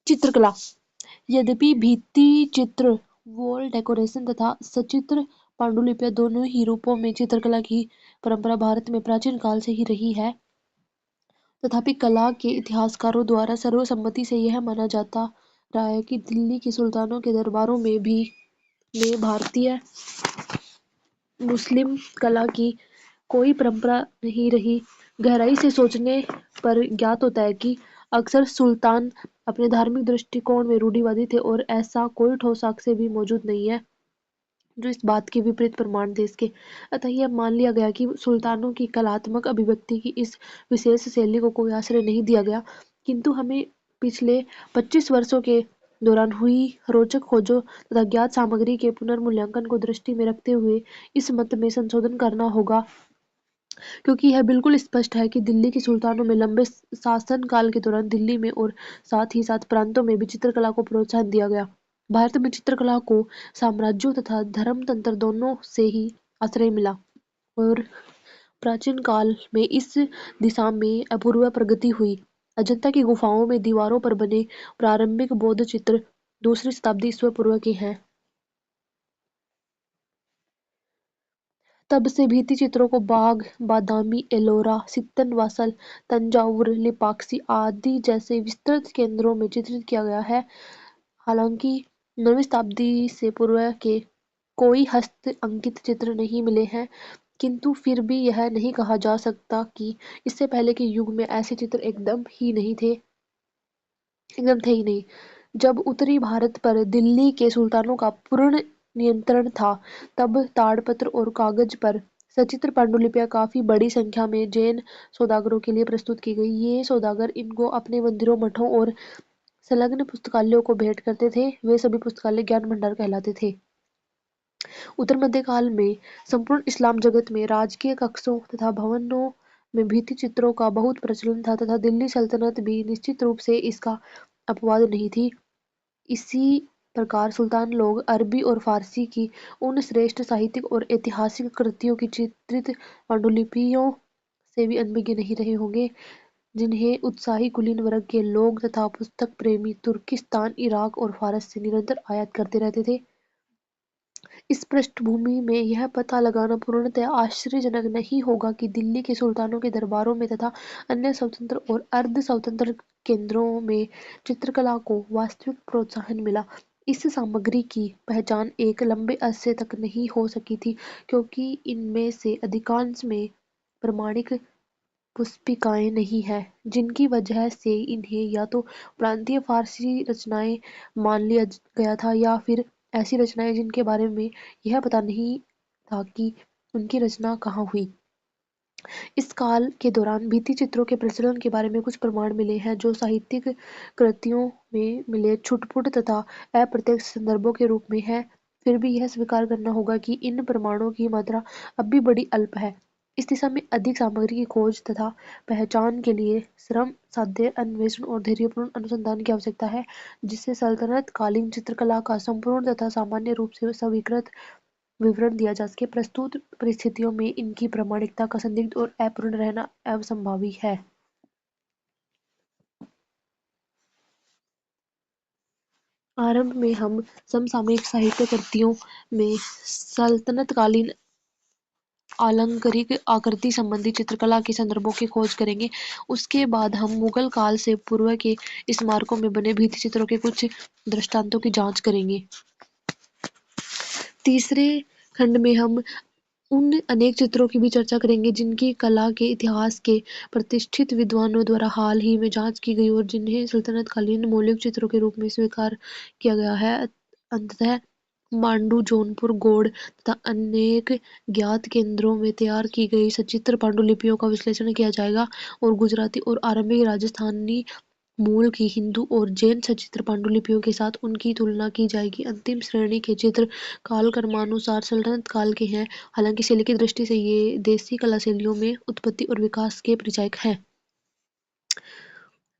चित्रकला। यद्यपि भित्ति चित्र, वॉल डेकोरेशन तथा सचित्र पांडुलिपियां दोनों ही रूपों में चित्रकला की परंपरा भारत में प्राचीन काल से ही रही है, तथापि कला के इतिहासकारों द्वारा सर्वसम्मति से यह माना जाता रहा है कि दिल्ली के सुल्तानों के दरबारों में भारतीय मुस्लिम कला की कोई परंपरा नहीं रही। गहराई से सोचने पर ज्ञात होता है कि अक्सर सुल्तान अपने धार्मिक दृष्टिकोण में रूढ़िवादी थे और ऐसा कोई ठोस साक्ष्य भी मौजूद नहीं है जो इस बात के विपरीत प्रमाण दे सके। अतः यह मान लिया गया कि सुल्तानों की कलात्मक अभिव्यक्ति की इस विशेष शैली को कोई आश्रय नहीं दिया गया, किंतु हमें पिछले 25 वर्षों के दौरान हुई रोचक खोजों तथा ज्ञात सामग्री के पुनर्मूल्यांकन को दृष्टि में रखते हुए इस मत में संशोधन करना होगा, क्योंकि यह बिल्कुल स्पष्ट है कि दिल्ली के सुल्तानों में लंबे शासनकाल के दौरान दिल्ली में और साथ ही साथ प्रांतों में भी चित्रकला को प्रोत्साहन दिया गया। भारत में चित्रकला को साम्राज्यों तथा धर्मतंत्र दोनों से ही आश्रय मिला और प्राचीन काल में इस दिशा में अपूर्व प्रगति हुई। अजंता की गुफाओं में दीवारों पर बने प्रारंभिक बौद्ध चित्र 2वीं शताब्दी ईस्वी पूर्व के हैं। तब से भित्ति चित्रों को बाघ, बादामी, एलोरा, सित्तनवासल, तंजावुर, लिपाक्सी आदि जैसे विस्तृत केंद्रों में चित्रित किया गया है। हालांकि 9वीं शताब्दी से पूर्व के कोई हस्त अंकित चित्र नहीं मिले हैं, किंतु फिर भी यह नहीं कहा जा सकता कि इससे पहले के युग में ऐसे चित्र एकदम थे ही नहीं। जब उत्तरी भारत पर दिल्ली के सुल्तानों का पूर्ण नियंत्रण था, तब ताड़पत्र और कागज पर सचित्र पांडुलिपियां काफी बड़ी संख्या में जैन सौदागरों के लिए प्रस्तुत की गई। ये सौदागर इनको अपने मंदिरों, मठों और संलग्न पुस्तकालयों को भेंट करते थे। वे सभी पुस्तकालय ज्ञान भंडार कहलाते थे। उत्तर मध्यकाल में संपूर्ण इस्लाम जगत में राजकीय कक्षों तथा भवनों में भित्ति चित्रों का बहुत प्रचलन था तथा दिल्ली सल्तनत भी निश्चित रूप से इसका अपवाद नहीं थी। इसी प्रकार सुल्तान लोग अरबी और फारसी की उन श्रेष्ठ साहित्यिक और ऐतिहासिक कृतियों की चित्रित पांडुलिपियों से भी अनभिज्ञ नहीं रहे होंगे, जिन्हें उत्साही कुलीन वर्ग के लोग तथा पुस्तक प्रेमी तुर्किस्तान, इराक और फारस से निरंतर आयात करते रहते थे। इस पृष्ठभूमि में यह पता लगाना पूर्णतः आश्चर्यजनक नहीं होगा कि दिल्ली के सुल्तानों के दरबारों में तथा अन्य स्वतंत्र और अर्ध स्वतंत्र केंद्रों में चित्रकला को वास्तविक प्रोत्साहन मिला। इस सामग्री की पहचान एक लंबे अरसे तक नहीं हो सकी थी, क्योंकि इनमें से अधिकांश में प्रमाणिक पुस्तिकाएं नहीं हैं, जिनकी वजह से इन्हें या तो प्रांतीय फारसी रचनाएं मान लिया गया था या फिर ऐसी रचनाएं जिनके बारे में यह पता नहीं था कि उनकी रचना कहाँ हुई। इस काल के दौरान भित्ति चित्रों के प्रचलन के बारे में कुछ प्रमाण मिले हैं, जो साहित्यिक कृतियों में मिले छुटपुट तथा अप्रत्यक्ष संदर्भों के रूप में है। फिर भी यह स्वीकार करना होगा कि इन प्रमाणों की मात्रा अब भी बड़ी अल्प है। इस दिशा में अधिक सामग्री की खोज तथा पहचान के लिए श्रम साध्य अन्वेषण और धैर्यपूर्ण अनुसंधान की आवश्यकता है, जिससे सल्तनत कालीन चित्रकला का संपूर्ण तथा सामान्य रूप से सविकृत विवरण दिया जा सके। प्रस्तुत परिस्थितियों में इनकी प्रामाणिकता का संदिग्ध और अपूर्ण रहना असंभावी है। आरंभ में हम समसामयिक साहित्य कृतियों में सल्तनतकालीन आलंकारिक आकृति संबंधी चित्रकला के संदर्भों की खोज करेंगे। उसके बाद हम मुगल काल से पूर्व के स्मारकों में बने भित्ति चित्रों के कुछ दृष्टांतों की जांच करेंगे। तीसरे खंड में हम उन अनेक चित्रों की भी चर्चा करेंगे जिनकी कला के इतिहास के प्रतिष्ठित विद्वानों द्वारा हाल ही में जांच की गई और जिन्हें सल्तनतकालीन मौलिक चित्रों के रूप में स्वीकार किया गया है। अंततः मांडू, जौनपुर, गौड़ तथा अनेक ज्ञात केंद्रों में तैयार की गई सचित्र पांडुलिपियों का विश्लेषण किया जाएगा और गुजराती और आरंभिक राजस्थानी मूल की हिंदू और जैन सचित्र पांडुलिपियों के साथ उनकी तुलना की जाएगी। अंतिम श्रेणी के चित्र कालक्रमानुसार सल्तनत काल के हैं, हालांकि शैली की दृष्टि से ये देसी कला शैलियों में उत्पत्ति और विकास के परिचायक हैं।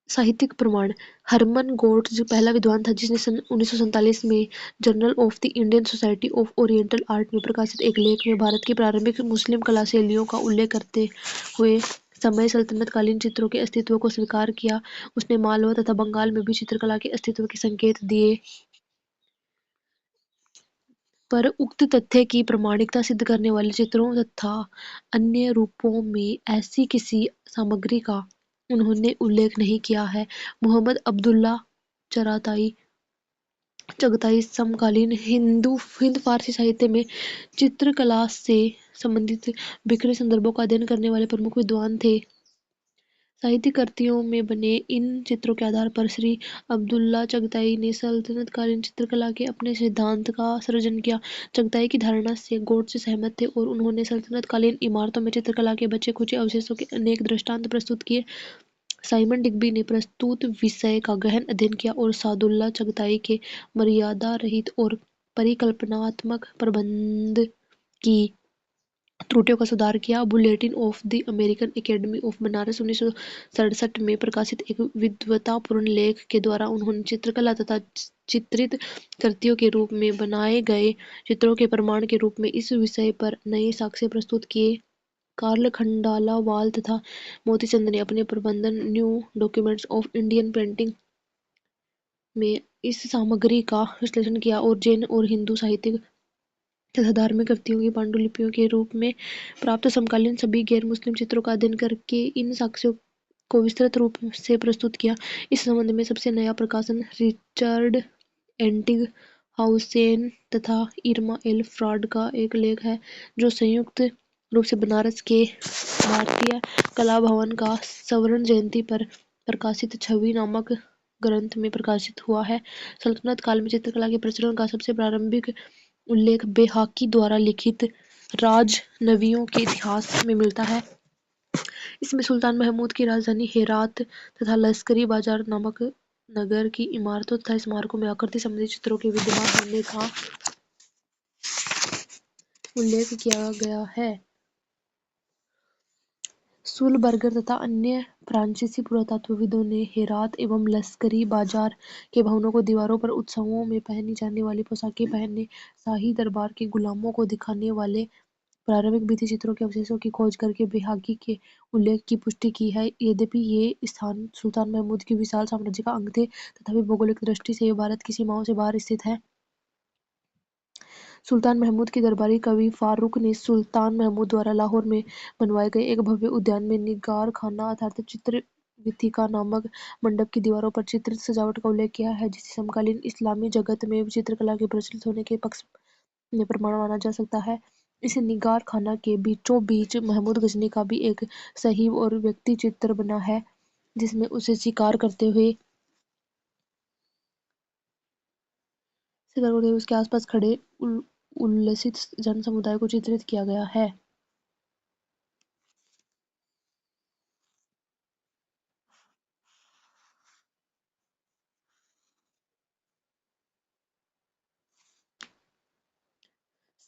साहित्यिक प्रमाण: हरमन गौड़ जो पहला विद्वान था जिसने सन 1947 में journal of the Indian society of oriental art में प्रकाशित एक लेख में भारत की प्रारंभिक मुस्लिम कला शैलियों का उल्लेख करते हुए समय सल्तनत कालीन चित्रों के अस्तित्व को स्वीकार किया। उसने मालवा तथा बंगाल में भी चित्रकला के अस्तित्व के संकेत दिए, पर उक्त तथ्य की प्रामाणिकता सिद्ध करने वाले चित्रों तथा अन्य रूपों में ऐसी किसी सामग्री का उन्होंने उल्लेख नहीं किया है। मुहम्मद अब्दुल्ला चगताई समकालीन हिंद फारसी साहित्य में चित्रकला से संबंधित बिखरे संदर्भों का अध्ययन करने वाले प्रमुख विद्वान थे। साहित्यिक कृतियों में बने इन चित्रों के आधार पर श्री अब्दुल्ला चगताई ने सल्तनत कालीन चित्रकला के अपने सिद्धांत का सृजन किया। चगताई की धारणा से गौड़ से सहमत थे और उन्होंने सल्तनत कालीन इमारतों में चित्रकला के बचे खुचे अवशेषों के अनेक दृष्टांत प्रस्तुत किए। साइमन डिग्बी ने प्रस्तुत विषय का गहन अध्ययन किया और सादुल्ला चगताई के मर्यादा रहित और परिकल्पनात्मक प्रबंध की त्रुटियों का सुधार किया। Bulletin of the American academy of Banaras 1967 में प्रकाशित एक विद्वतापूर्ण लेख के द्वारा उन्होंने चित्रकला तथा चित्रित कृतियों के रूप में बनाए गए चित्रों के प्रमाण के रूप में इस विषय पर नए साक्ष्य प्रस्तुत किए। कार्ल खंडालावाल तथा मोतीचंद ने अपने प्रबंध new documents of Indian painting में इस सामग्री का विश्लेषण किया और जैन और हिंदू साहित्यिक तथा धार्मिक कृतियों की पांडुलिपियों के रूप में प्राप्त समकालीन सभी गैर मुस्लिम चित्रों का अध्ययन करके इन साक्ष्यों को विस्तृत रूप से प्रस्तुत किया। इस संबंध में सबसे नया प्रकाशन रिचर्ड एंटिग हाउसेन तथा इरमा एल फ्रॉड का एक लेख है, जो संयुक्त रूप से बनारस के भारतीय कला भवन का स्वर्ण जयंती पर प्रकाशित छवि नामक ग्रंथ में प्रकाशित हुआ है। सल्तनत काल में चित्रकला के प्रचलन का सबसे प्रारंभिक उल्लेख बेहाकी द्वारा लिखित राजनवियों के इतिहास में मिलता है। इसमें सुल्तान महमूद की राजधानी हेरात तथा लश्करी बाजार नामक नगर की इमारतों तथा स्मारकों में आकृति संबंधी चित्रों के विद्यमान होने का उल्लेख किया गया है। सुलबर्गर तथा अन्य फ्रांसीसी पुरातत्वविदों ने हेरात एवं लश्करी बाजार के भवनों को दीवारों पर उत्सवों में पहनी जाने वाली पोशाकें पहनने, शाही दरबार के गुलामों को दिखाने वाले प्रारंभिक भित्ति चित्रों के अवशेषों की खोज करके बेहाकी के उल्लेख की पुष्टि की है। यद्यपि ये स्थान सुल्तान महमूद के विशाल साम्राज्य का अंग थे, तथापि भौगोलिक दृष्टि से ये भारत की सीमाओं से बाहर स्थित है। सुल्तान महमूद के दरबारी कवि फारूक ने सुल्तान महमूद द्वारा लाहौर में बनवाए गए एक भव्य उद्यान में निगार खाना अर्थात चित्र वीथिका नामक मंडप की दीवारों पर चित्रित सजावट का उल्लेख किया है, जिसे समकालीन इस्लामी जगत में चित्रकला के प्रचलित होने के पक्ष में प्रमाण माना जा सकता है। इस निगार खाना के बीचों बीच महमूद गजनी का भी एक सहीब और व्यक्ति चित्र बना है, जिसमें उसे शिकार करते हुए उसके आसपास खड़े उल्लसित जन समुदाय को चित्रित किया गया है।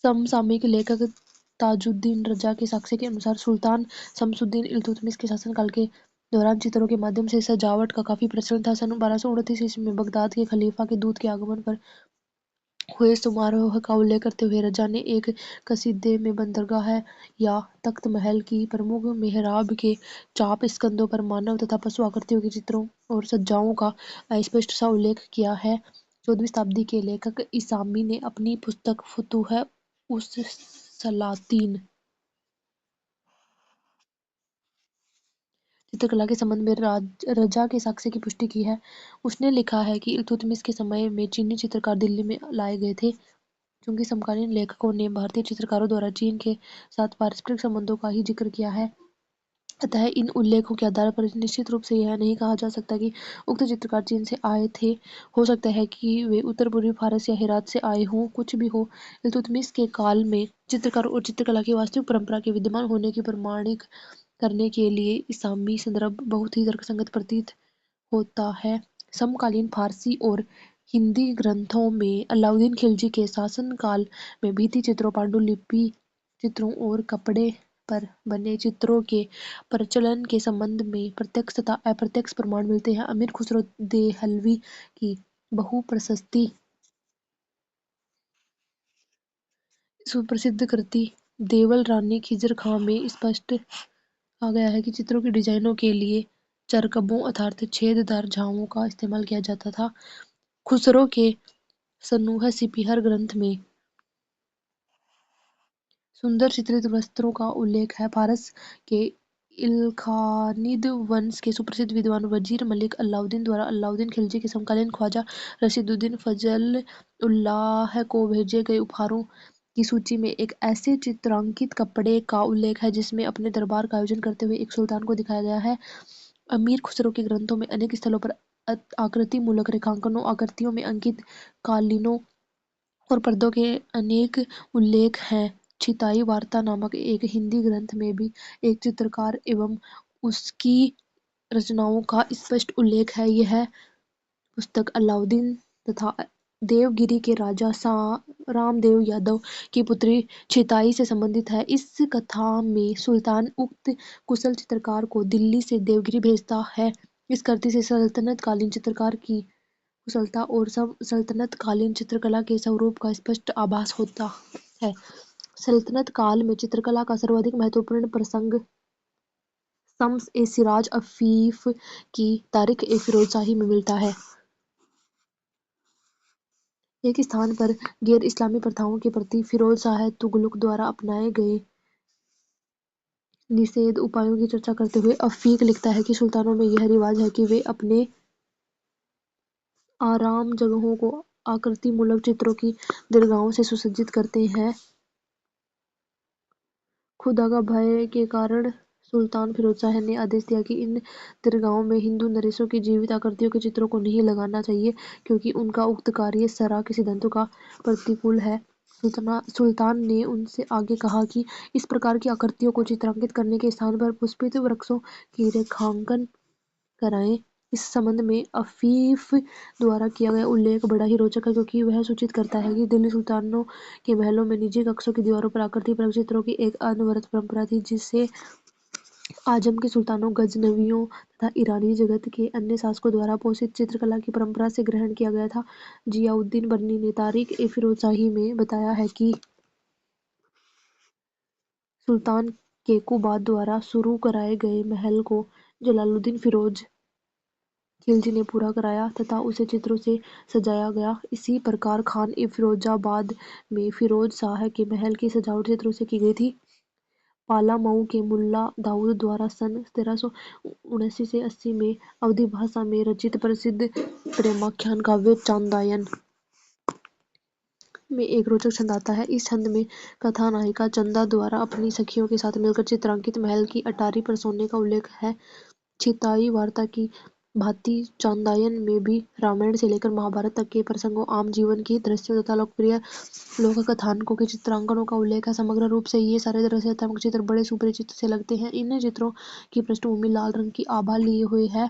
समसामयिक लेखक ताजुद्दीन रजा के साक्ष्य के अनुसार सुल्तान शमसुद्दीन इल्तुतमिश के शासनकाल के दौरान चित्रों के माध्यम से सजावट का काफी प्रचलन था। सन 1229 ईस्वी में बगदाद के खलीफा के दूत के आगमन पर हुए समारोह का उल्लेख करते हुए रजा ने एक कसीदे में बंदरगाह या तख्त महल की प्रमुख मेहराब के चाप स्कंदों पर मानव तथा पशु आकृतियों के चित्रों और सज्जाओं का अस्पष्ट सा उल्लेख किया है। 14वीं शताब्दी के लेखक इसामी ने अपनी पुस्तक फुतूह उस सलातीन चित्रकला के संबंध में रजा के साक्ष्य की पुष्टि की है। उसने लिखा है कि इल्तुतमिश के समय में चीनी चित्रकार दिल्ली में लाए गए थे। चूंकि समकालीन लेखकों ने भारतीय चित्रकारों द्वारा चीन के साथ पारस्परिक संबंधों का ही जिक्र किया है, अतः इन उल्लेखों के आधार पर निश्चित रूप से यह नहीं कहा जा सकता कि उक्त चित्रकार चीन से आए थे। हो सकता है कि वे उत्तर पूर्वी फारस या हेरात से आए हों। कुछ भी हो, इल्तुतमिश के काल में चित्रकार और चित्रकला की वास्तविक परंपरा के विद्यमान होने की प्रमाणिक करने के लिए इस्लामी संदर्भ बहुत ही तर्कसंगत प्रतीत होता है। समकालीन फारसी और हिंदी ग्रंथों में अलाउद्दीन खिलजी के शासनकाल में भित्ति चित्रों, पांडुलिपि चित्रों और कपड़े पर बने चित्रों के प्रचलन के संबंध में प्रत्यक्ष तथा अप्रत्यक्ष प्रमाण मिलते हैं। अमीर खुसरो देहलवी की बहुप्रशस्ति सुप्रसिद्ध कृति देवल रानी खिजर खां में स्पष्ट कहा गया है कि चित्रों के डिजाइनों के लिए चरकबों अर्थात छेददार झाओं का इस्तेमाल किया जाता था। खुसरो के सन्नुह सिपिहर ग्रंथ में सुंदर चित्रित वस्त्रों का उल्लेख है। फारस के इल्खानिद वंश के सुप्रसिद्ध विद्वान वजीर मलिक अलाउद्दीन द्वारा अलाउद्दीन खिलजी के समकालीन ख्वाजा रशीदुद्दीन फजल उल्लाह को भेजे गए उपहारों की सूची में एक ऐसे चित्रांकित कपड़े का उल्लेख है जिसमें अपने दरबार का आयोजन करते हुए एक सुल्तान को दिखाया गया है। अमीर खुसरो के ग्रंथों में अनेक स्थलों पर आकृति मूलक रेखांकनों, आकृतियों में अंकित कालीनों और पर्दों के अनेक उल्लेख हैं। छिताई वार्ता नामक एक हिंदी ग्रंथ में भी एक चित्रकार एवं उसकी रचनाओं का स्पष्ट उल्लेख है। यह पुस्तक अलाउद्दीन तथा देवगिरी के राजा रामदेव यादव की पुत्री छिताई से संबंधित है। इस कथा में सुल्तान उक्त कुशल चित्रकार को दिल्ली से देवगिरी भेजता है। इस कृति से सल्तनत कालीन चित्रकार की कुशलता और सल्तनत कालीन चित्रकला के स्वरूप का स्पष्ट आभास होता है। सल्तनत काल में चित्रकला का सर्वाधिक महत्वपूर्ण प्रसंग शम्स ए सिराज अफीफ की तारीख ए फिरोजशाही में मिलता है। एक स्थान पर गैर इस्लामी प्रथाओं के प्रति फिरोज शाह तुगलक द्वारा अपनाए गए निषेध उपायों की चर्चा करते हुए अफीक लिखता है कि सुल्तानों में यह रिवाज है कि वे अपने आराम जगहों को आकृति मूलक चित्रों की दीर्घाओं से सुसज्जित करते हैं। खुदा का भय के कारण सुल्तान फिरोज शाह ने आदेश दिया कि इन दरगाहों में हिंदू नरेशों की जीवित आकृतियों के चित्रों को नहीं लगाना चाहिए क्योंकि उनका उक्त कार्य शरअ के सिद्धांतों का प्रतिकूल है। सुल्तान ने उनसे आगे कहा कि इस प्रकार की आकृतियों को चित्रांकित करने के स्थान पर पुष्पित वृक्षों की रेखांकन कराएं। इस संबंध में अफीफ द्वारा किया गया उल्लेख बड़ा ही रोचक है क्योंकि वह सूचित करता है कि दिल्ली सुल्तानों के महलों में निजी कक्षों की दीवारों पर आकृति परक चित्रों की एक अनवरत परंपरा थी जिसे आजम के सुल्तानों, गजनवियों तथा ईरानी जगत के अन्य शासकों द्वारा पोषित चित्रकला की परंपरा से ग्रहण किया गया था। जियाउद्दीन बर्नी ने तारीख ए फिरोजशाही में बताया है कि सुल्तान केकूबाद द्वारा शुरू कराए गए महल को जलालुद्दीन फिरोज खिलजी ने पूरा कराया तथा उसे चित्रों से सजाया गया। इसी प्रकार खान ए फिरोजाबाद में फिरोज शाह के महल की सजावट चित्रों से की गई थी। पालामऊ के मुल्ला दाऊद द्वारा सन 1379 से 80 में अवधी भाषा में रचित प्रसिद्ध प्रेमाख्यान काव्य चांदायन में एक रोचक छंद आता है। इस छंद में कथानायिका चंदा द्वारा अपनी सखियों के साथ मिलकर चित्रांकित महल की अटारी पर सोने का उल्लेख है। छिताई वार्ता की भांति चांदायन में भी रामायण से लेकर महाभारत तक के प्रसंगों, आम जीवन की दृश्यों तथा लोकप्रिय लोक कथानकों के चित्रांकनों का उल्लेख है। समग्र रूप से ये सारे दृश्यात्मक चित्र बड़े सुपरिचित से लगते हैं। इन चित्रों की पृष्ठभूमि लाल रंग की आभा लिए हुए है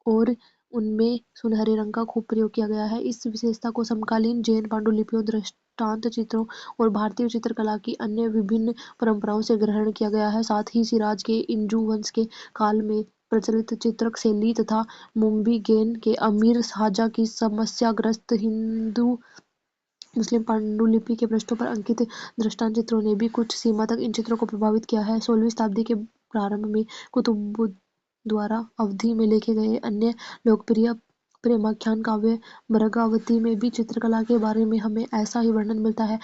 और उनमें सुनहरे रंग का खूब प्रयोग किया गया है। इस विशेषता को समकालीन जैन पांडुलिपियों, दृष्टांत चित्रों और भारतीय चित्रकला की अन्य विभिन्न परंपराओं से ग्रहण किया गया है। साथ ही सिराज के इंजू वंश के काल में प्रचलित चित्रक शैली तथा मुम्बीगेन के अमीर शाहजहां की समस्याग्रस्त हिंदू मुस्लिम पांडुलिपि के पृष्ठों पर अंकित दृष्टांत चित्रों ने भी कुछ सीमा तक इन चित्रों को प्रभावित किया है। 16वीं शताब्दी के प्रारंभ में कुतुबुद्दीन द्वारा अवधी में लिखे गए अन्य लोकप्रिय प्रेमाख्यान काव्य मृगावती में भी चित्रकला के बारे में हमें ऐसा ही वर्णन मिलता है।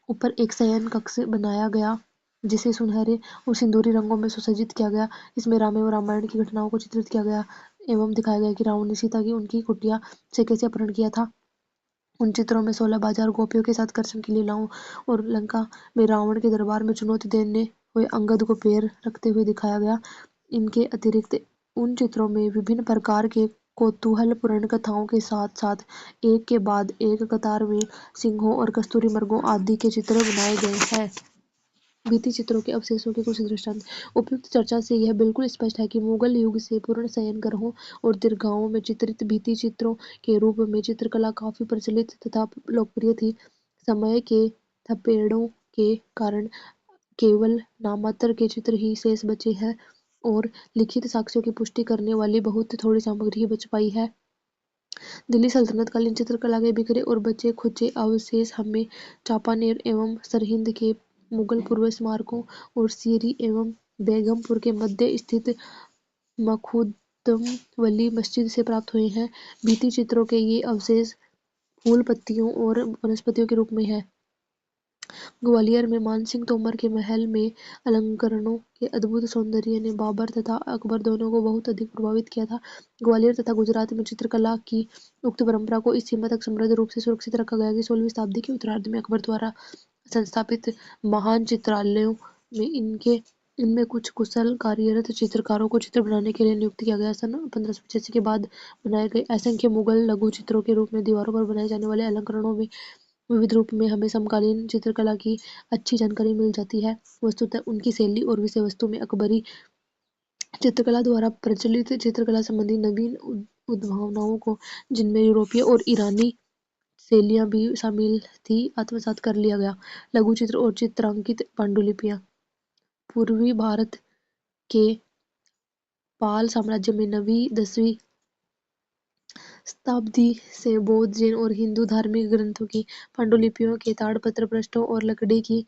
ऊपर एक शयन कक्ष बनाया गया जिसे सुनहरे और सिंदूरी रंगों में सुसज्जित किया गया। इसमें राम एवं रामायण की घटनाओं को चित्रित किया गया एवं दिखाया गया कि रावण ने सीता की उनकी कुटिया से कैसे अपहरण किया था। उन चित्रों में 16 बाजार गोपियों के साथ कृष्ण की लीलाओं और लंका में रावण के दरबार में चुनौती देने हुए अंगद को पैर रखते हुए दिखाया गया। इनके अतिरिक्त उन चित्रों में विभिन्न प्रकार के कौतूहलपूर्ण कथाओं के साथ साथ एक के बाद एक कतार में सिंहों और कस्तूरी मृगों आदि के चित्र बनाए गए हैं। भित्ति चित्रों के अवशेषों के कुछ दृष्टांत। उपयुक्त चर्चा से यह बिल्कुल स्पष्ट है कि मुगल युग से पूर्ण शयन गृहों और दीर्घाओं में चित्रित भित्ति चित्रों के रूप में चित्रकला काफी प्रचलित तथा लोकप्रिय थी। समय के थपेड़ों के कारण केवल नामात्र के चित्र ही शेष बचे हैं और लिखित साक्ष्यों की पुष्टि करने वाली बहुत थोड़ी सामग्री ही बच पाई है। दिल्ली सल्तनत कालीन चित्रकला के बिखरे और बचे खुचे अवशेष हमें चांपानेर एवं सरहिंद के मुगल पूर्व स्मारकों और सीरी एवं बेगमपुर के मध्य स्थित मखदूम वली मस्जिद से प्राप्त हुए हैं। भित्ति चित्रों के ये अवशेष फूल, पत्तियों और वनस्पतियों के रूप में हैं। ग्वालियर में मानसिंह तोमर के महल में अलंकरणों के अद्भुत सौंदर्य ने बाबर तथा अकबर दोनों को बहुत अधिक प्रभावित किया था। ग्वालियर तथा गुजरात में चित्रकला की उक्त परंपरा को इस सीमा तक समृद्ध रूप से सुरक्षित रखा गया कि 16वीं शताब्दी के उत्तरार्ध में अकबर द्वारा संस्थापित महान चित्रालयों में इनमें कुछ कुशल कार्यरत चित्रकारों को चित्र बनाने के लिए नियुक्त किया गया। सन 1585 के बाद बनाए गए असंख्य मुगल लघु चित्रों के रूप में दीवारों पर बनाए जाने वाले अलंकरणों में विविध रूप में हमें समकालीन चित्रकला की अच्छी जानकारी मिल जाती है। वस्तुतः उनकी शैली और विषय वस्तु में अकबरी चित्रकला द्वारा प्रचलित चित्रकला संबंधी नवीन उद्भावनाओं को, जिनमें यूरोपीय और ईरानी शैलियाँ भी शामिल थी, आत्मसात कर लिया गया। लघु चित्र और चित्रांकित पांडुलिपियाँ। पूर्वी भारत के पाल साम्राज्य में 9वीं-10वीं शताब्दी से बौद्ध, जैन और हिंदू धार्मिक ग्रंथों की पांडुलिपियों के ताड़पत्र पृष्ठों और लकड़ी की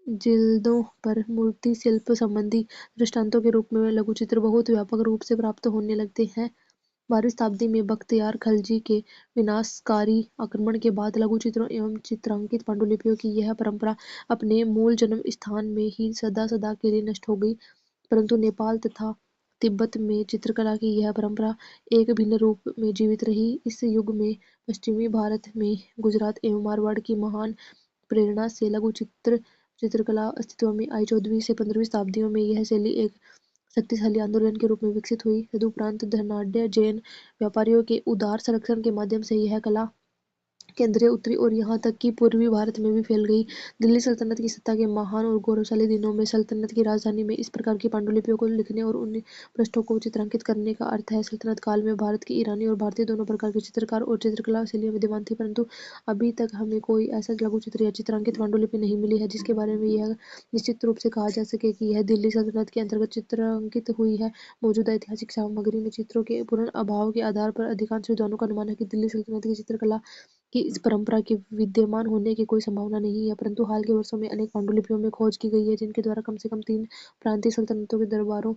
जिल्दों पर मूर्ति शिल्प संबंधी दृष्टांतों के रूप में लघु चित्र बहुत व्यापक रूप से प्राप्त होने लगते हैं। 12वीं शताब्दी में बख्तियार खलजी के विनाशकारी आक्रमण के बाद लघु चित्रों एवं चित्रांकित पांडुलिपियों की यह परंपरा अपने मूल जन्म स्थान में ही सदा सदा के लिए नष्ट हो गई। परंतु नेपाल तथा तिब्बत में चित्रकला की यह परंपरा एक भिन्न रूप में जीवित रही। इस युग में पश्चिमी भारत में गुजरात एवं मारवाड़ की महान प्रेरणा से लघु चित्रकला अस्तित्व में आई। 14वीं से 15वीं शताब्दियों में यह शैली एक शक्तिशाली आंदोलन के रूप में विकसित हुई। तदुपरांत धनाढ्य जैन व्यापारियों के उदार संरक्षण के माध्यम से यह कला केंद्रीय, उत्तरी और यहाँ तक कि पूर्वी भारत में भी फैल गई। दिल्ली सल्तनत की सत्ता के महान और गौरवशाली दिनों में सल्तनत की राजधानी में इस प्रकार की पांडुलिपियों को लिखने और उन पृष्ठों को चित्रांकित करने का अर्थ है। सल्तनत काल में भारत के ईरानी और भारतीय दोनों प्रकार के चित्रकार और चित्रकला शैलियाँ विद्यमान थी, परंतु अभी तक हमें कोई ऐसा लघु चित्र या चित्रांकित पांडुलिपि नहीं मिली है जिसके बारे में यह निश्चित रूप से कहा जा सके कि यह दिल्ली सल्तनत के अंतर्गत चित्रांकित हुई है। मौजूदा ऐतिहासिक सामग्री में चित्रों के पूर्ण अभाव के आधार पर अधिकांश विद्वानों का अनुमान है कि दिल्ली सल्तनत की चित्रकला की इस परंपरा के विद्यमान होने की कोई संभावना नहीं है। परंतु हाल के वर्षों में अनेक पांडुलिपियों में खोज की गई है जिनके द्वारा कम से कम 3 प्रांतीय सल्तनतों के दरबारों,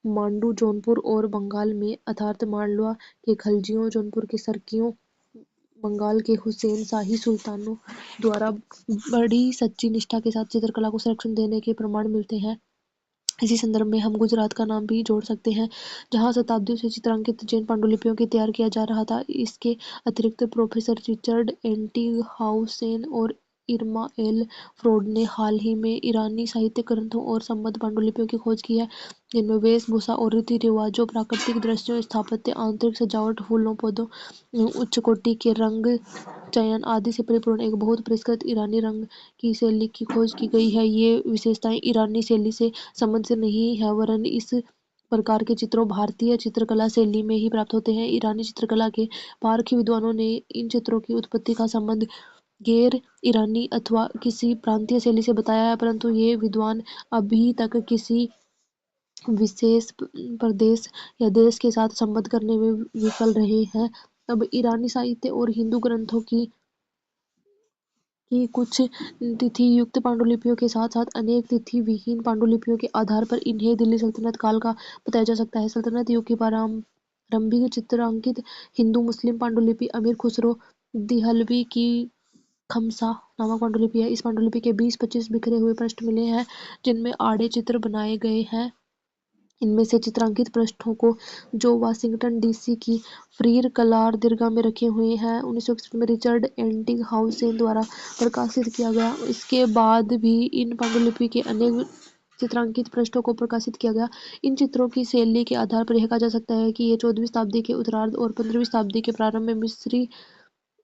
मांडू, जौनपुर और बंगाल में अर्थात मालवा के खलजियों, जौनपुर के सर्कियों, बंगाल के हुसैन शाही सुल्तानों द्वारा बड़ी सच्ची निष्ठा के साथ चित्रकला को संरक्षण देने के प्रमाण मिलते हैं। इसी संदर्भ में हम गुजरात का नाम भी जोड़ सकते हैं, जहां शताब्दियों से चित्रांकित जैन पांडुलिपियों की तैयार किया जा रहा था। इसके अतिरिक्त प्रोफेसर रिचर्ड एंटिगहाउसेन और इरमा एल फ्रॉड ने हाल ही में ईरानी साहित्य ग्रंथों और संबद्ध पांडुलिपियों की खोज की है, जिनमें वेशभूषा और रीति रिवाजों, प्राकृतिक दृश्यों, स्थापत्य, आंतरिक सजावट, फूलों, पौधों, उच्च कोटि के रंग चयन आदि से परिपूर्ण एक बहुत परिष्कृत ईरानी रंग की शैली की खोज की गई है। ये विशेषताएं ईरानी शैली से संबंधित नहीं है, वरन इस प्रकार के चित्रों भारतीय चित्रकला शैली में ही प्राप्त होते हैं। ईरानी चित्रकला के पारखी विद्वानों ने इन चित्रों की उत्पत्ति का संबंध गैर ईरानी अथवा किसी प्रांतीय शैली से बताया है, परंतु ये विद्वान अभी तक किसी विशेष प्रदेश या देश के साथ संबद्ध करने में विफल रहे हैं। अब ईरानी साहित्य और हिंदू ग्रंथों की कुछ तिथि युक्त पांडुलिपियों के साथ साथ अनेक तिथि विहीन पांडुलिपियों के आधार पर इन्हें दिल्ली सल्तनत काल का बताया जा सकता है। सल्तनत युग की प्रारंभिक चित्रांकित हिंदू मुस्लिम पांडुलिपि अमीर खुसरो दिहलवी की खमसा नामक पांडुलिपि है। इस पांडुलिपि के 20-25 बिखरे हुए पृष्ठ मिले हैं जिनमें आड़े चित्र बनाए गए हैं। इनमें से चित्रांकित पृष्ठों को, जो वाशिंगटन डीसी की फ्रीर कलार दीर्घा में रखे हुए हैं, 1961 में रिचर्ड एंटिगहाउसेन द्वारा प्रकाशित किया गया। इसके बाद भी इन पांडुलिपि के अनेक चित्रांकित पृष्ठों को प्रकाशित किया गया। इन चित्रों की शैली के आधार पर यह कहा जा सकता है कि ये 14वीं शताब्दी के उत्तरार्ध और 15वीं शताब्दी के प्रारंभ में मिस्री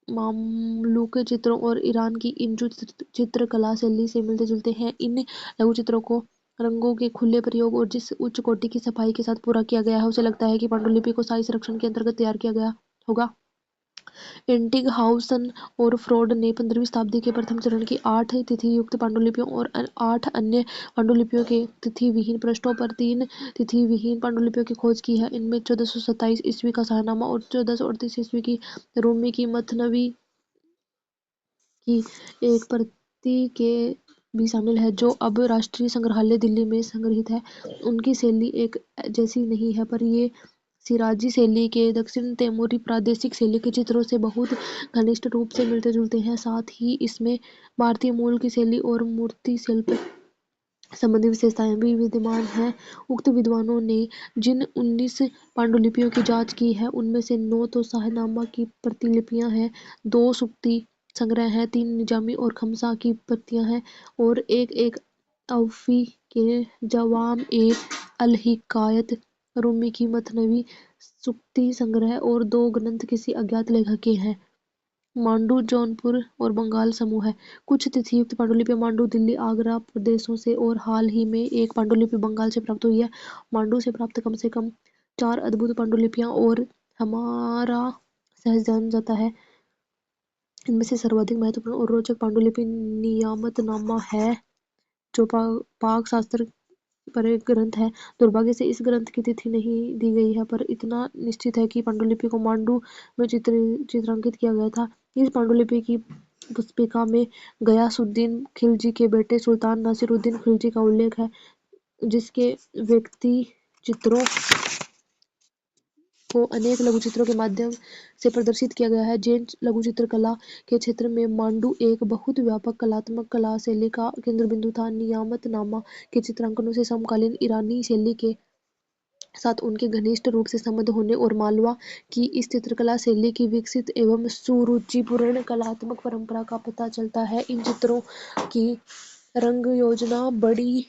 मामलुक चित्रों और ईरान की इंजू चित्रकला शैली से मिलते जुलते हैं। इन लघु चित्रों को रंगों के खुले प्रयोग और जिस उच्च कोटि की सफाई के साथ पूरा किया गया है, उसे लगता है कि पांडुलिपि को शाही संरक्षण के अंतर्गत तैयार किया गया होगा। एंटिगहाउसन और फ्रॉड ने 15वीं शताब्दी के प्रथम चरण की 8 तिथि युक्त पांडुलिपियों और 8 अन्य पांडुलिपियों के तिथि विहीन पृष्ठों पर 3 तिथि विहीन पांडुलिपियों की खोज की है। इनमें 1427 ईस्वी का शाहनामा और 1438 ईस्वी की रूमी की मथनवी की एक प्रति के بھی شامل ہے جو اب راشٹریہ سنگرہالیہ دلی میں संग्रहित ہے۔ ان کی शैली एक जैसी नहीं है पर ये सिराजी शैली के दक्षिण तैमूरी प्रादेशिक शैली के चित्रों से बहुत घनिष्ठ रूप से मिलते जुलते हैं। साथ ही इसमें भारतीय मूल की शैली और मूर्ति शिल्प संबंधी विशेषताएं भी विद्यमान हैं। उक्त विद्वानों ने जिन 19 पांडुलिपियों की जांच की है उनमें से 9 तो शाहनामा की प्रतिलिपियां हैं, 2 सुक्ति संग्रह हैं, 3 निजामी और खमसा की प्रतियां हैं और एक औफी के जवाम ए अल हिकायत, रूमी की मथनवी सुक्ति संग्रह और 2 ग्रंथ किसी अज्ञात लेखक के हैं। मांडू जौनपुर और बंगाल समूह है। कुछ तिथियुक्त पांडुलिपियां मांडू, दिल्ली, आगरा प्रदेशों से और हाल ही में एक पांडुलिपि बंगाल से प्राप्त हुई है। मांडू से प्राप्त कम से कम 4 अद्भुत पांडुलिपियां और हमारा सहज जान जाता है। इनमें से सर्वाधिक महत्वपूर्ण और रोचक पांडुलिपि नियामतनामा है जो पाक शास्त्र पर एक ग्रंथ है। दुर्भाग्य से इस ग्रंथ की तिथि नहीं दी गई है पर इतना निश्चित है कि पांडुलिपि को मांडू में चित्रांकित किया गया था। इस पांडुलिपि की पुस्तिका में गयासुद्दीन खिलजी के बेटे सुल्तान नासिरुद्दीन खिलजी का उल्लेख है जिसके व्यक्ति चित्रों को अनेक लघुचित्रों के माध्यम से प्रदर्शित किया गया है। जैन लघुचित्र कला के क्षेत्र में मांडू एक बहुत व्यापक कलात्मक कला शैली का केंद्र बिंदु था। नियामतनामा के चित्रांकनों से समकालीन ईरानी शैली के साथ उनके घनिष्ठ रूप से संबंध होने और मालवा की इस चित्रकला शैली की विकसित एवं सुरुचिपूर्ण कलात्मक परंपरा का पता चलता है। इन चित्रों की रंग योजना बड़ी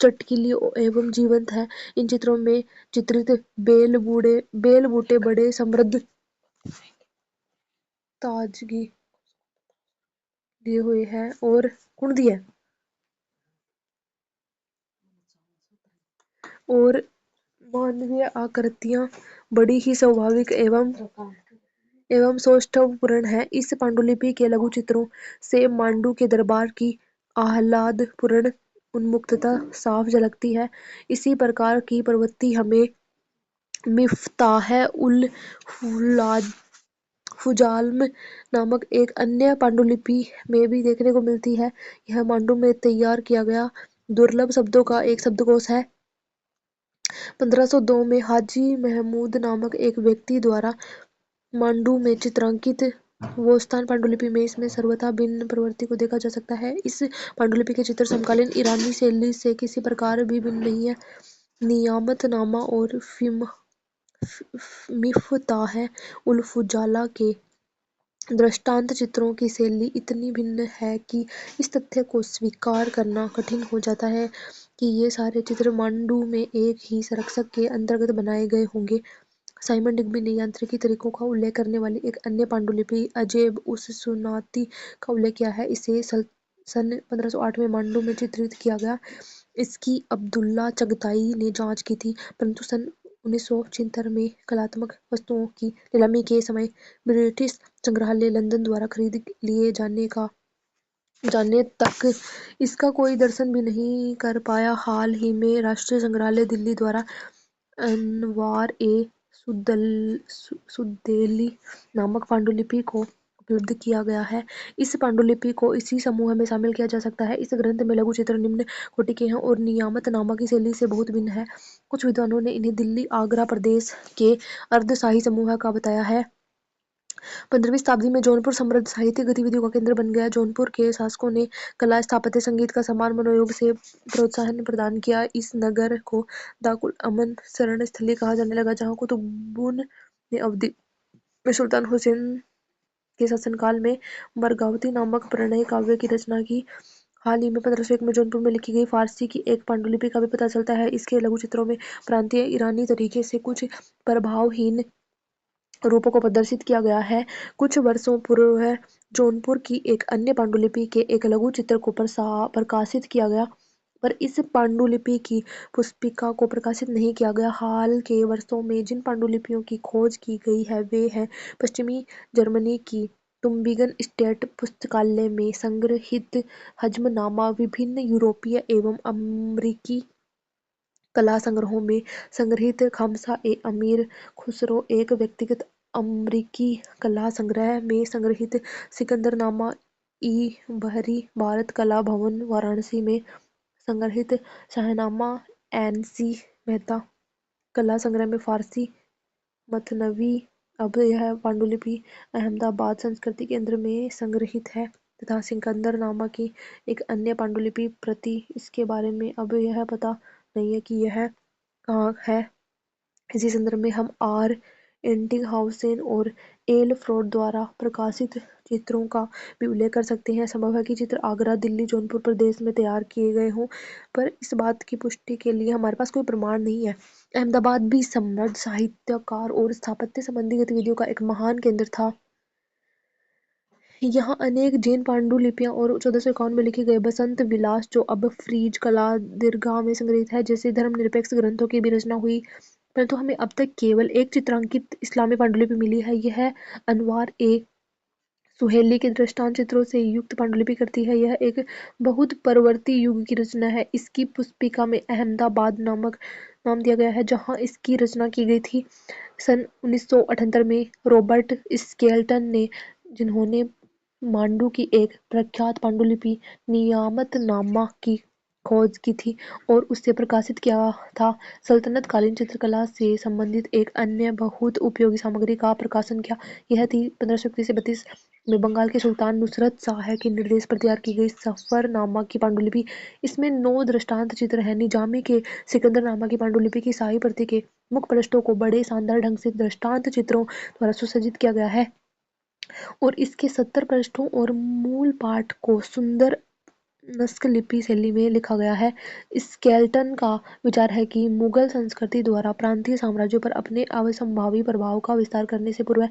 चटकीली एवं जीवंत है। इन चित्रों में चित्रित बेल बूटे बड़े समृद्ध ताजगी दिए हुए हैं और मानवीय आकृतियां बड़ी ही स्वाभाविक एवं सौष्ठवपूर्ण है। इस पांडुलिपि के लघु चित्रों से मांडू के दरबार की आह्लादपूर्ण उन्मुक्तता साफ झलकती है। इसी प्रकार की प्रवृत्ति हमें मिफ्ताह उल फुजाल्म नामक एक अन्य पांडुलिपि में भी देखने को मिलती है। यह मांडू में तैयार किया गया दुर्लभ शब्दों का एक शब्दकोश है। 1502 में हाजी महमूद नामक एक व्यक्ति द्वारा मांडू में चित्रांकित वो स्थान पांडुलिपि में इसमें सर्वथा भिन्न प्रवृत्ति को देखा जा सकता है। इस पांडुलिपि के चित्र समकालीन ईरानी शैली से किसी प्रकार भी भिन्न नहीं है। नियामतनामा और मिफ्ताह उल फुजाला के दृष्टांत चित्रों की शैली इतनी भिन्न है कि इस तथ्य को स्वीकार करना कठिन हो जाता है कि ये सारे चित्र मांडू में एक ही संरक्षक के अंतर्गत बनाए गए होंगे। साइमन डिग्बी ने यांत्रिकी तरीकों का उल्लेख करने वाली एक अन्य पांडुलिपि अजेब उस सुनाती का उल्लेख किया है। इसे सन 1508 में मांडू में चित्रित किया गया। इसकी अब्दुल्ला चगताई ने जांच की थी परंतु सन 1976 में कलात्मक वस्तुओं की नीलामी के समय ब्रिटिश संग्रहालय लंदन द्वारा खरीद लिए जाने तक इसका कोई दर्शन भी नहीं कर पाया। हाल ही में राष्ट्रीय संग्रहालय दिल्ली द्वारा अनवार ए सुद्देली नामक पांडुलिपि को उपलब्ध किया गया है। इस पांडुलिपि को इसी समूह में शामिल किया जा सकता है। इस ग्रंथ में लघु चित्र निम्न कोटि के हैं और नियामतनामा की शैली से बहुत भिन्न है। कुछ विद्वानों ने इन्हें दिल्ली आगरा प्रदेश के अर्धशाही समूह का बताया है। 15वीं शताब्दी में जौनपुर समृद्ध साहित्यिक गतिविधियों का केंद्र बन गया। जौनपुर के शासकों ने कला, स्थापत्य, संगीत का समान मनोयोग से प्रोत्साहन प्रदान किया। इस नगर को दारुल अमन शरण स्थली कहा जाने लगा जहाँ कुतुबुन ने अवधी में सुल्तान हुसैन के शासनकाल में मरगावती नामक प्रणय काव्य की रचना की। हाल ही में 1501 में जौनपुर में लिखी गई फारसी की एक पांडुलिपि का भी पता चलता है। इसके लघु चित्रों में प्रांतीय ईरानी तरीके से कुछ प्रभावहीन रूपों को प्रदर्शित किया गया है। कुछ वर्षों पूर्व जौनपुर की एक अन्य पांडुलिपि के एक लघु चित्र को प्रकाशित किया गया पर इस पांडुलिपि की पुस्तिका को प्रकाशित नहीं किया गया। हाल के वर्षों में जिन पांडुलिपियों की खोज की गई है वे हैं पश्चिमी जर्मनी की तुम्बिगन स्टेट पुस्तकालय में संग्रहित हजमनामा, विभिन्न यूरोपीय एवं अमरीकी कला संग्रहों में संग्रहित खामसा ए अमीर खुसरो, एक व्यक्तिगत अमरीकी कला संग्रह में संग्रहित सिकंदरनामा, बहरी भारत कला भवन वाराणसी में संग्रहित शाहनामा एन.सी. मेहता कला संग्रह में फारसी मथनवी। अब यह पांडुलिपि अहमदाबाद संस्कृति केंद्र में संग्रहित है तथा सिकंदर नामा की एक अन्य पांडुलिपि प्रति। इसके बारे में अब यह पता नहीं है कि यह कहाँ है। इसी संदर्भ में हम आर एंटिंगहाउसेन और एल फ्रॉड द्वारा प्रकाशित चित्रों का भी उल्लेख कर सकते हैं। संभव है कि चित्र आगरा, दिल्ली, जौनपुर प्रदेश में तैयार किए गए हों, पर इस बात की पुष्टि के लिए हमारे पास कोई प्रमाण नहीं है। अहमदाबाद भी समृद्ध साहित्यकार और स्थापत्य संबंधी गतिविधियों का एक महान केंद्र था। यहाँ अनेक जैन पांडुलिपियां और 1451 में लिखे गए बसंत विलास, जो अब फ्रीज कला दीर्घा में संग्रहित है, जैसे धर्मनिरपेक्ष ग्रंथों की भी रचना हुई, परंतु हमें अब तक केवल एक चित्रांकित इस्लामी पांडुलिपि मिली है। यह अनवार ए सुहेली के दृष्टांत चित्रों से युक्त पांडुलिपि करती है। यह एक बहुत परवर्ती युग की रचना है। इसकी पुस्तिका में अहमदाबाद नाम दिया गया है, जहाँ इसकी रचना की गई थी। सन 1978 में रॉबर्ट स्केल्टन ने, जिन्होंने मांडू की एक प्रख्यात पांडुलिपि नियामतनामा की खोज की थी और उसे प्रकाशित किया था, सल्तनत कालीन चित्रकला से संबंधित एक अन्य बहुत उपयोगी सामग्री का प्रकाशन किया। यह थी 1531 से 32 में बंगाल के सुल्तान नुसरत शाह के निर्देश पर तैयार की गई सफरनामा की पांडुलिपि। इसमें 9 दृष्टांत चित्र हैं। निजामी के सिकंदरनामा की पांडुलिपि की शाही प्रति के मुख्य पृष्ठों को बड़े शानदार ढंग से दृष्टांत चित्रों द्वारा सुसज्जित किया गया है और इसके 70 पृष्ठों और मूल पाठ को सुंदर नस्क लिपि शैली में लिखा गया है। स्केल्टन का विचार है कि मुगल संस्कृति द्वारा प्रांतीय साम्राज्यों पर अपने अवसंभावी प्रभाव का विस्तार करने से पूर्व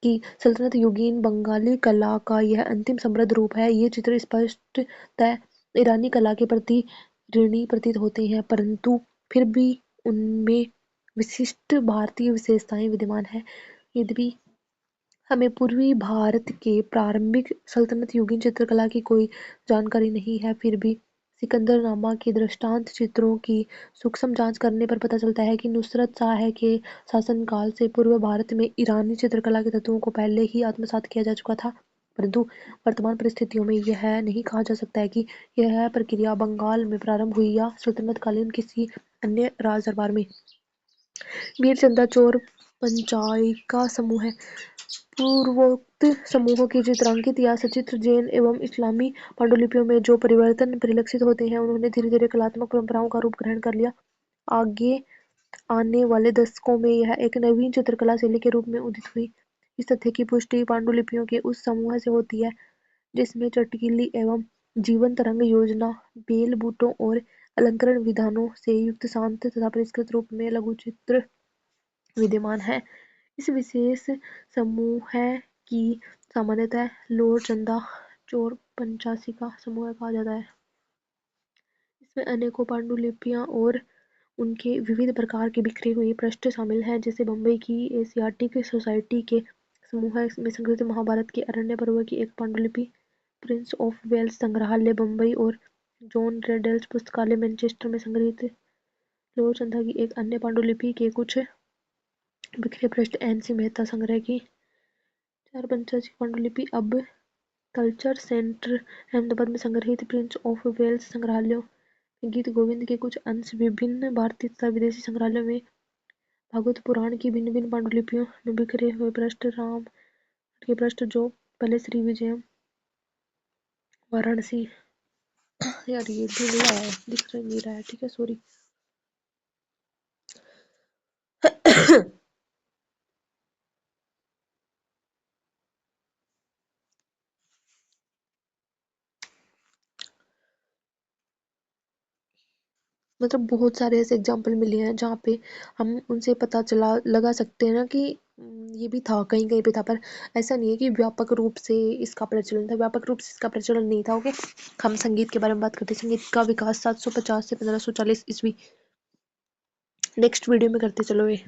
की सल्तनत युगीन बंगाली कला का यह अंतिम समृद्ध रूप है। ये चित्र स्पष्टतः ईरानी कला के प्रति ऋणी प्रतीत होते हैं, परंतु फिर भी उनमें विशिष्ट भारतीय विशेषताएं विद्यमान हैं। यद्यपि हमें पूर्वी भारत के प्रारंभिक सल्तनत युगीन चित्रकला की कोई जानकारी नहीं है, फिर भी सिकंदरनामा के दृष्टांत चित्रों की सूक्ष्म जांच करने पर पता चलता है कि नुसरत शाह के शासनकाल से पूर्व भारत में ईरानी चित्रकला के तत्वों को पहले ही आत्मसात किया जा चुका था, परंतु वर्तमान परिस्थितियों में यह नहीं कहा जा सकता है कि यह प्रक्रिया बंगाल में प्रारंभ हुई या सल्तनत कालीन किसी अन्य राज दरबार में। वीरचंदा चोर पंचायिका समूह है। पूर्वोक्त समूहों की चित्रांकित या सचित्र जैन एवं इस्लामी पांडुलिपियों में जो परिवर्तन परिलक्षित होते हैं, उन्होंने धीरे धीरे कलात्मक परंपराओं का रूप ग्रहण कर लिया। आगे आने वाले दशकों में यह एक नवीन चित्रकला शैली के रूप में उदित हुई। इस तथ्य की पुष्टि पांडुलिपियों के उस समूह से होती है जिसमें चटकीली एवं जीवंत रंग योजना, बेल बूटों और अलंकरण विधानों से युक्त शांत तथा परिष्कृत रूप में लघु चित्र विद्यमान है। इस विशेष समूह की सामान्यतः लॉर्ड चंदा चोर पंचायिका समूह कहा जाता है। इसमें अनेकों पांडुलिपियां और उनके विविध प्रकार के बिखरे हुए पृष्ठ शामिल हैं, जैसे बम्बई की एशियाटिक सोसाइटी के समूह में संग्रहित महाभारत के अरण्य पर्व की एक पांडुलिपि, प्रिंस ऑफ वेल्स संग्रहालय बम्बई और जॉन रेडल्स पुस्तकालय मैनचेस्टर में संग्रहित लॉर्ड चंदा की एक अन्य पांडुलिपि के कुछ बिखरे पृष्ठ एन.सी. मेहता संग्रह की 4 पंचायत की पांडुलिपि अब कल्चर सेंटर अहमदाबाद में संग्रहित प्रिंस ऑफ वेल्स संग्रहालयों में गीत गोविंद के कुछ अंश, विभिन्न भारतीय तथा विदेशी संग्रहालयों में भागवत पुराण की भिन्न भिन्न पांडुलिपियों में बिखरे हुए पृष्ठ, राम के पृष्ठ जो पहले श्री विजयम वाराणसी यार ये भी नहीं आया है, दिख नहीं रहा है, ठीक है सॉरी। मतलब बहुत सारे ऐसे एग्जाम्पल मिले हैं जहाँ पे हम उनसे पता चला लगा सकते हैं ना कि ये भी था, कहीं कहीं पे था, पर ऐसा नहीं है कि व्यापक रूप से इसका प्रचलन था। व्यापक रूप से इसका प्रचलन नहीं था। ओके, हम संगीत के बारे में बात करते हैं। संगीत का विकास 750 से 1540 ईस्वी। नेक्स्ट वीडियो में करते चलो ये।